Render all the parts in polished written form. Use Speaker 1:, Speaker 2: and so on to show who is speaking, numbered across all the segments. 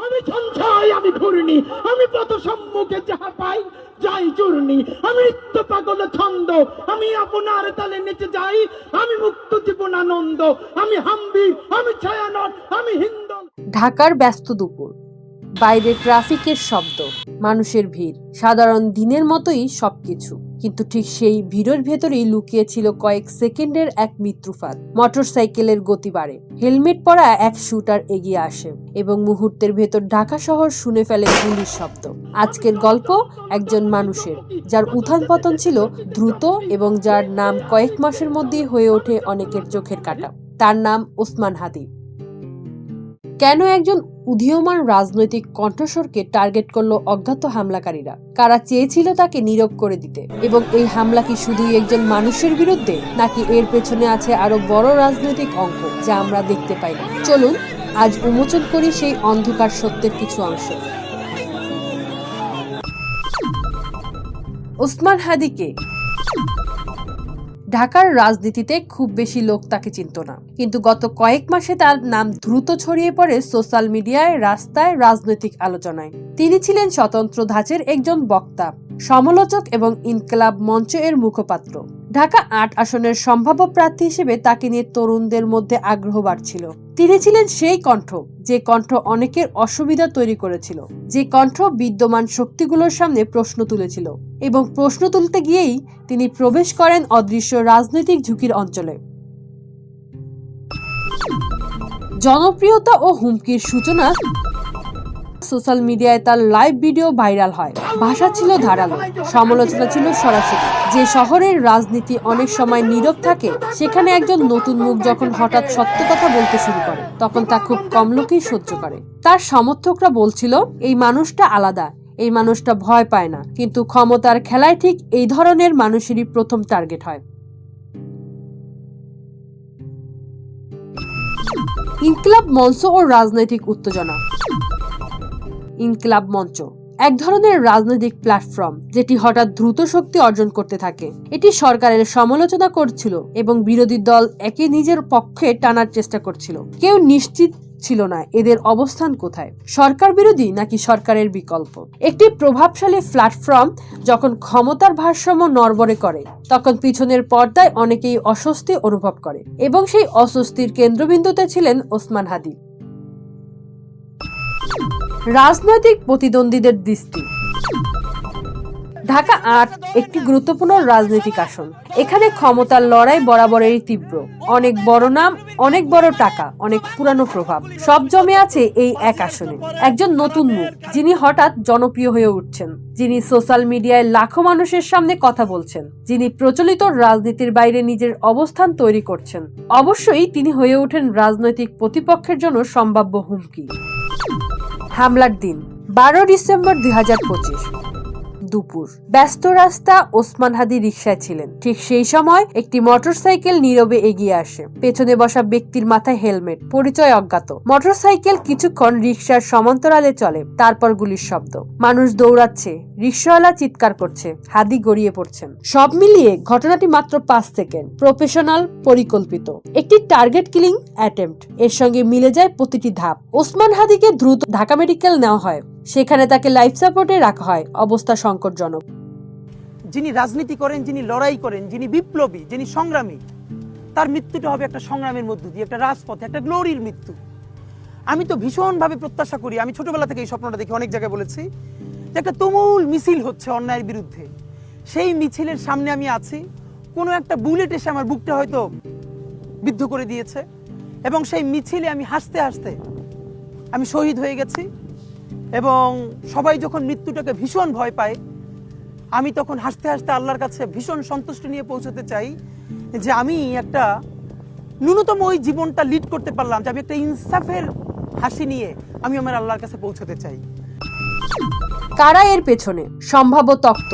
Speaker 1: আমি সঞ্চয়, আমি ঘূর্ণি, আমি পথ সম্মুখে যাহা পাই যাই চূর্ণি, আমি নিত্য পাগল ছন্দ, আমি আপনার তালে নেচে যাই, আমি মুক্ত জীবন আনন্দ, আমি হাম্বির, আমি ছায়ানট, আমি হিন্দল।
Speaker 2: ঢাকার ব্যস্ত দুপুর, বাইরে ট্রাফিকের শব্দ, মানুষের ভিড়, সাধারণ দিনের মতোই সবকিছু। কিন্তু ঠিক সেই ভিড়ের ভেতরেই লুকিয়ে ছিল কয়েক সেকেন্ডের এক মৃত্যুফাত। মোটরসাইকেলের গতি বাড়ে, হেলমেট পরা এক শুটার এগিয়ে আসে এবং মুহূর্তের ভেতর ঢাকা শহর শুনে ফেলে গুলির শব্দ। আজকের গল্প একজন মানুষের, যার উত্থান পতন ছিল দ্রুত এবং যার নাম কয়েক মাসের মধ্যেই হয়ে ওঠে অনেকের চোখের কাঁটা। তার নাম ওসমান হাদি। কেন একজন উদীয়মান রাজনৈতিক কণ্ঠস্বরকে টার্গেট করলো অজ্ঞাত হামলাকারীরা? কারা চেয়েছিল তাকে নীরব করে দিতে? এবং এই হামলা কি শুধুই একজন মানুষের বিরুদ্ধে, নাকি এর পেছনে আছে আরো বড় রাজনৈতিক অঙ্ক যা আমরা দেখতে পাই না? চলুন আজ উন্মোচন করি সেই অন্ধকার সত্যের কিছু অংশ। ওসমান হাদিকে ঢাকার রাজনীতিতে খুব বেশি লোক তাকে চিনত না, কিন্তু গত কয়েক মাসে তার নাম দ্রুত ছড়িয়ে পড়ে সোশ্যাল মিডিয়ায়, রাস্তায়, রাজনৈতিক আলোচনায়। তিনি ছিলেন স্বতন্ত্র ধাঁচের একজন বক্তা, সমালোচক এবং ইনকিলাব মঞ্চ এর মুখপাত্র। ঢাকা ৮ আসনের সম্ভাব্য প্রার্থী হিসেবে তাকে নিয়ে তরুণদের মধ্যে আগ্রহ বাড়ছিল। তিনি ছিলেন সেই কণ্ঠ, যে কণ্ঠ অনেকের অসুবিধা তৈরি করেছিল, যে কণ্ঠ বিদ্যমান শক্তিগুলোর সামনে প্রশ্ন তুলেছিল, এবং প্রশ্ন তুলতে গিয়েই তিনি প্রবেশ করেন অদৃশ্য রাজনৈতিক ঝুঁকির অঞ্চলে। জনপ্রিয়তা ও হুমকির সূচনা। সোশ্যাল মিডিয়ায় তার লাইভ ভিডিও ভাইরাল হয়। ভাষা ছিল ধারালো, সমালোচনা ছিল সরাসরি। যে শহরের রাজনীতি অনেক সময় নীরব থাকে, সেখানে একজন নতুন মুখ যখন হঠাৎ সত্য কথা বলতে শুরু করে, তখন তা খুব কম লোকই সহ্য করে। তার সমর্থকরা বলছিল, এই মানুষটা আলাদা, এই মানুষটা ভয় পায় না। কিন্তু ক্ষমতার খেলায় ঠিক এই ধরনের মানুষেরই প্রথম টার্গেট হয়। ইনকিলাব মঞ্চ ও রাজনৈতিক উত্তেজনা। ইনকিলাব মঞ্চ এক ধরনের রাজনৈতিক প্ল্যাটফর্ম, যেটি হঠাৎ দ্রুত শক্তি অর্জন করতে থাকে। এটি সরকারের সমালোচনা করছিল এবং বিরোধী দল একে নিজের পক্ষে টানার চেষ্টা করছিল। কেউ নিশ্চিত ছিল না এদের অবস্থান কোথায়, সরকার বিরোধী নাকি সরকারের বিকল্প। একটি প্রভাবশালী প্ল্যাটফর্ম যখন ক্ষমতার ভারসাম্য নড়বড়ে করে, তখন পিছনের পর্দায় অনেকেই অস্বস্তি অনুভব করে, এবং সেই অস্বস্তির কেন্দ্রবিন্দুতে ছিলেন ওসমান হাদি। রাজনৈতিক প্রতিদ্বন্দ্বীদের দৃষ্টি। ঢাকা ৮ একটি গুরুত্বপূর্ণ রাজনৈতিক আসন। এখানে ক্ষমতার লড়াই বরাবরই তীব্র। অনেক বড় নাম, অনেক বড় টাকা, অনেক পুরানো প্রভাব সব জমে আছে এই এক আসনে। একজন নতুন মুখ, যিনি হঠাৎ জনপ্রিয় হয়ে উঠছেন, যিনি সোশ্যাল মিডিয়ায় লাখো মানুষের সামনে কথা বলছেন, যিনি প্রচলিত রাজনীতির বাইরে নিজের অবস্থান তৈরি করছেন। অবশ্যই তিনি হয়ে ওঠেন রাজনৈতিক প্রতিপক্ষের জন্য সম্ভাব্য হুমকি। হামলার দিন 12 ডিসেম্বর 2025 দুপুর। ব্যস্ত রাস্তা। ওসমান হাদি রিকশায় ছিলেন। ঠিক সেই সময় একটি মোটরসাইকেল নীরবে এগিয়ে আসে। পেছনে বসা ব্যক্তির মাথায় হেলমেট, পরিচয় অজ্ঞাত। মোটরসাইকেল কিছুক্ষণ রিকশার সমান্তরালে চলে, তারপর গুলির শব্দ। মানুষ দৌড়াচ্ছে, রিকশাওয়ালা চিৎকার করছে, হাদি গড়িয়ে পড়ছেন। সব মিলিয়ে ঘটনাটি মাত্র 5 সেকেন্ড। প্রফেশনাল, পরিকল্পিত, একটি টার্গেট কিলিং অ্যাটেম্প্ট। এর সঙ্গে মিলে যায় প্রতিটি ধাপ। ওসমান হাদিকে দ্রুত ঢাকা মেডিকেল নেওয়া হয়। সেখানে তাকে লাইফ সাপোর্টে রাখা হয়। অবস্থা সংকটজনক।
Speaker 3: যিনি রাজনীতি করেন, যিনি লড়াই করেন, যিনি বিপ্লবী, যিনি সংগ্রামী, তার মৃত্যুটা হবে একটা সংগ্রামের মধ্য দিয়ে, একটা রাজপথে, একটা গ্লোরির মৃত্যু। আমি তো ভীষণভাবে প্রত্যাশা করি, আমি ছোটবেলা থেকে এই স্বপ্নটা দেখি, অনেক জায়গায় বলেছি, যে একটা তুমুল মিছিল হচ্ছে অন্যায়ের বিরুদ্ধে। সেই মিছিলের সামনে আমি আছি, কোনো একটা বুলেট এসে আমার বুকটা হয়তো বিদ্ধ করে দিয়েছে, এবং সেই মিছিলে আমি হাসতে হাসতে আমি শহীদ হয়ে গেছি। এবং সবাই যখন মৃত্যুটাকে ভীষণ ভয় পায়, আমি তখন হাসতে হাসতে আল্লাহর কাছে ভীষণ সন্তুষ্টি নিয়ে পৌঁছতে চাই, যে আমি একটা ন্যূনতম ওই জীবনটা লিড করতে পারলাম, যে আমি একটা ইনসাফের হাসি নিয়ে আমি আমার আল্লাহর কাছে পৌঁছতে চাই।
Speaker 2: কারা এর পেছনে? সম্ভাব্য তত্ত্ব।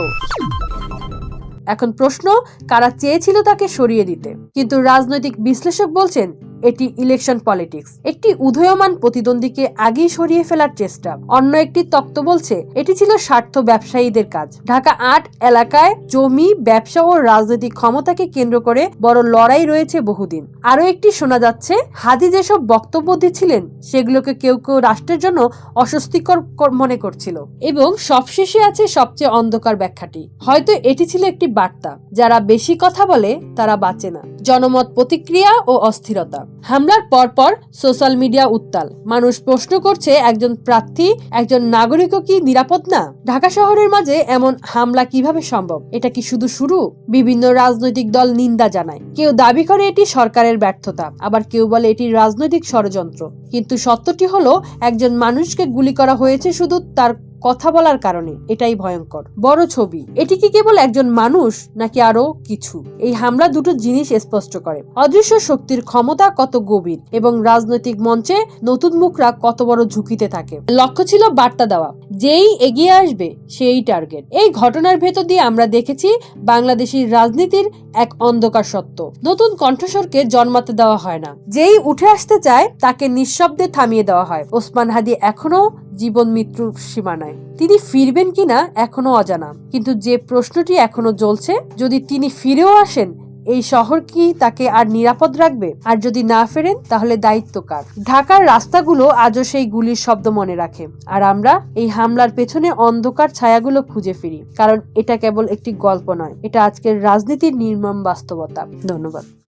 Speaker 2: এখন প্রশ্ন, কারা চেয়েছিল তাকে সরিয়ে দিতে? কিন্তু রাজনৈতিক বিশ্লেষক বলছেন এটি ইলেকশন পলিটিক্স, একটি উদীয়মান প্রতিদ্বন্দ্বীকে আগেই সরিয়ে ফেলার চেষ্টা। অন্য একটি তত্ত্ব বলছে এটি ছিল স্বার্থ ব্যবসায়ীদের কাজ। ঢাকা ৮ এলাকায় জমি, ব্যবসা ও রাজনৈতিক ক্ষমতাকে কেন্দ্র করে বড় লড়াই রয়েছে বহুদিন। আরো একটি শোনা যাচ্ছে, হাদি যেসব বক্তব্য দিচ্ছিলেন সেগুলোকে কেউ কেউ রাষ্ট্রের জন্য অস্বস্তিকর মনে করছিল। এবং সবশেষে আছে সবচেয়ে অন্ধকার ব্যাখ্যাটি, হয়তো এটি ছিল একটি বার্তা, যারা বেশি কথা বলে তারা বাঁচে না। জনমত প্রতিক্রিয়া ও অস্থিরতা। হামলার পরপর সোশ্যাল মিডিয়া উত্তাল। মানুষ প্রশ্ন করছে, একজন প্রার্থী, একজন নাগরিকও কি নিরাপদ না? ঢাকা শহরের মাঝে এমন হামলা কিভাবে সম্ভব? এটা কি শুধু শুরু? বিভিন্ন রাজনৈতিক দল নিন্দা জানায়। কেউ দাবি করে এটি সরকারের ব্যর্থতা, আবার কেউ বলে এটি রাজনৈতিক ষড়যন্ত্র। কিন্তু সত্যটি হলো, একজন মানুষকে গুলি করা হয়েছে শুধু তার কথা বলার কারণে। এটাই ভয়ঙ্কর। বড় ছবি, এটি কি কেবল একজন মানুষ নাকি আরো কিছু? এই হামলা দুটো জিনিস স্পষ্ট করে, অদৃশ্য শক্তির ক্ষমতা কত গভীর এবং রাজনৈতিক মঞ্চে নতুন মুখরা কত বড় ঝুঁকিতে থাকে। লক্ষ্য ছিল বার্তা দেওয়া, যেই এগিয়ে আসবে সেই টার্গেট। এই ঘটনার ভেতর দিয়ে আমরা দেখেছি বাংলাদেশের রাজনীতির এক অন্ধকার সত্য। নতুন কণ্ঠস্বরকে জন্মাতে দেওয়া হয় না, যেই উঠে আসতে চায় তাকে নিঃশব্দে থামিয়ে দেওয়া হয়। ওসমান হাদি এখনো জীবন মৃত্যুর সীমানায়। তিনি ফিরবেন কিনা এখনো অজানা, কিন্তু যে প্রশ্নটি এখনো জ্বলছে, যদি তিনি ফিরেও আসেন, এই শহর কি তাকে আর নিরাপদ রাখবে? আর যদি না ফেরেন, তাহলে দায়িত্ব কার? ঢাকার রাস্তাগুলো আজও সেই গুলির শব্দ মনে রাখে, আর আমরা এই হামলার পেছনে অন্ধকার ছায়াগুলো খুঁজে ফিরি, কারণ এটা কেবল একটি গল্প নয়, এটা আজকের রাজনীতির নির্মম বাস্তবতা। ধন্যবাদ।